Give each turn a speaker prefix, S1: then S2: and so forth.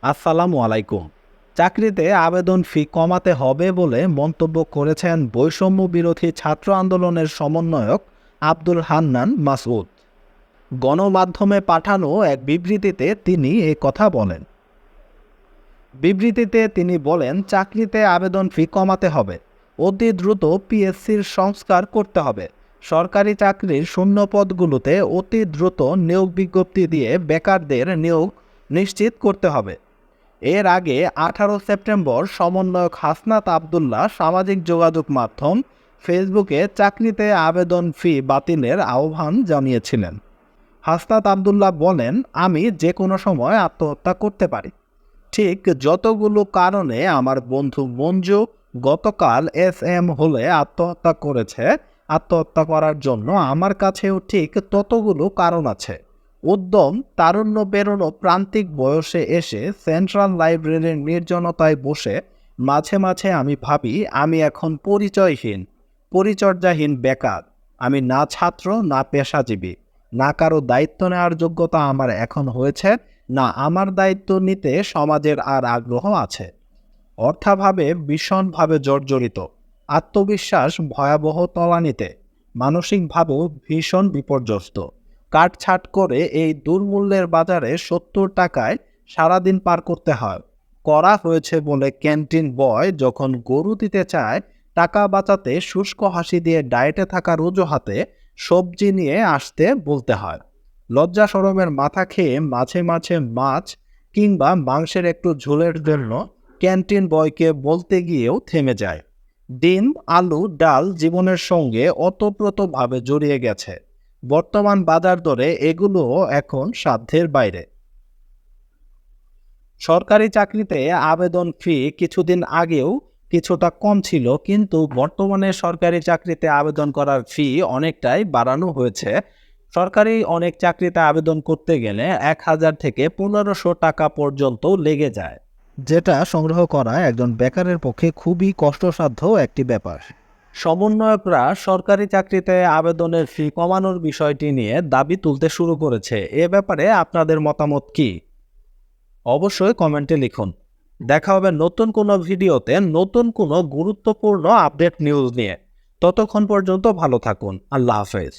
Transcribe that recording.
S1: আসসালামু আলাইকুম। চাকরিতে আবেদন ফি কমাতে হবে বলে মন্তব্য করেছেন বৈষম্য বিরোধী ছাত্র আন্দোলনের সমন্বয়ক আব্দুল হান্নান মাসউদ। গণমাধ্যমে পাঠানো এক বিবৃতিতে তিনি এ কথা বলেন। বিবৃতিতে তিনি বলেন, চাকরিতে আবেদন ফি কমাতে হবে, অতি দ্রুত পিএসসির সংস্কার করতে হবে, সরকারি চাকরির শূন্য পদগুলোতে অতি দ্রুত নিয়োগ বিজ্ঞপ্তি দিয়ে বেকারদের নিয়োগ নিশ্চিত করতে হবে। এর আগে 18 সেপ্টেম্বর সমন্বয়ক হাসনাত আবদুল্লাহ সামাজিক যোগাযোগ মাধ্যম ফেসবুকে চাকরিতে আবেদন ফি বাতিলের আহ্বান জানিয়েছিলেন। হাসনাত আবদুল্লাহ বলেন, আমি যে কোনো সময় আত্মহত্যা করতে পারি। ঠিক যতগুলো কারণে আমার বন্ধু মঞ্জু গতকাল এসএম হলে আত্মহত্যা করেছে, আত্মহত্যা করার জন্য আমার কাছেও ঠিক ততগুলো কারণ আছে। উদ্যম, তারুণ্য বেরোনো প্রান্তিক বয়সে এসে সেন্ট্রাল লাইব্রেরির নির্জনতায় বসে মাঝে মাঝে আমি ভাবি, আমি এখন পরিচর্যাহীন বেকার। আমি না ছাত্র, না পেশাজীবী, না কারো দায়িত্ব নেওয়ার যোগ্যতা আমার এখন হয়েছে, না আমার দায়িত্ব নিতে সমাজের আর আগ্রহ আছে। অর্থাভাবে ভীষণভাবে জর্জরিত, আত্মবিশ্বাস ভয়াবহ তলানিতে, মানসিকভাবেও ভীষণ বিপর্যস্ত। কাটছাট করে এই দুর্মূল্যের বাজারে 70 টাকায় সারাদিন পার করতে হয়। করা হয়েছে বলে ক্যান্টিন বয় যখন গরু দিতে চায়, টাকা বাঁচাতে শুষ্ক হাসি দিয়ে ডায়েটে থাকার অজুহাতে সবজি নিয়ে আসতে বলতে হয়। লজ্জা শরমের মাথা খেয়ে মাঝে মাঝে মাছ কিংবা মাংসের একটু ঝোলের জন্য ক্যান্টিন বয়কে বলতে গিয়েও থেমে যায়। ডিম, আলু, ডাল জীবনের সঙ্গে ওতপ্রোতভাবে জড়িয়ে গেছে। বর্তমান বাজার দরে এগুলোও এখন সাধ্যের বাইরে। সরকারি চাকরিতে আবেদন ফি কিছুদিন আগেও কিছুটা কম ছিল, কিন্তু বর্তমানে সরকারি চাকরিতে আবেদন করার ফি অনেকটাই বাড়ানো হয়েছে। সরকারি অনেক চাকরিতে আবেদন করতে গেলে 1000 থেকে 1500 টাকা পর্যন্ত লেগে যায়, যেটা সংগ্রহ করা একজন বেকারের পক্ষে খুবই কষ্টসাধ্য একটি ব্যাপার। সমন্বয়করা সরকারি চাকরিতে আবেদনের ফি কমানোর বিষয়টি নিয়ে দাবি তুলতে শুরু করেছে। এ ব্যাপারে আপনাদের মতামত কি? অবশ্যই কমেন্টে লিখুন। দেখা হবে নতুন কোনো ভিডিওতে নতুন কোনো গুরুত্বপূর্ণ আপডেট নিউজ নিয়ে। ততক্ষণ পর্যন্ত ভালো থাকুন। আল্লাহ হাফেজ।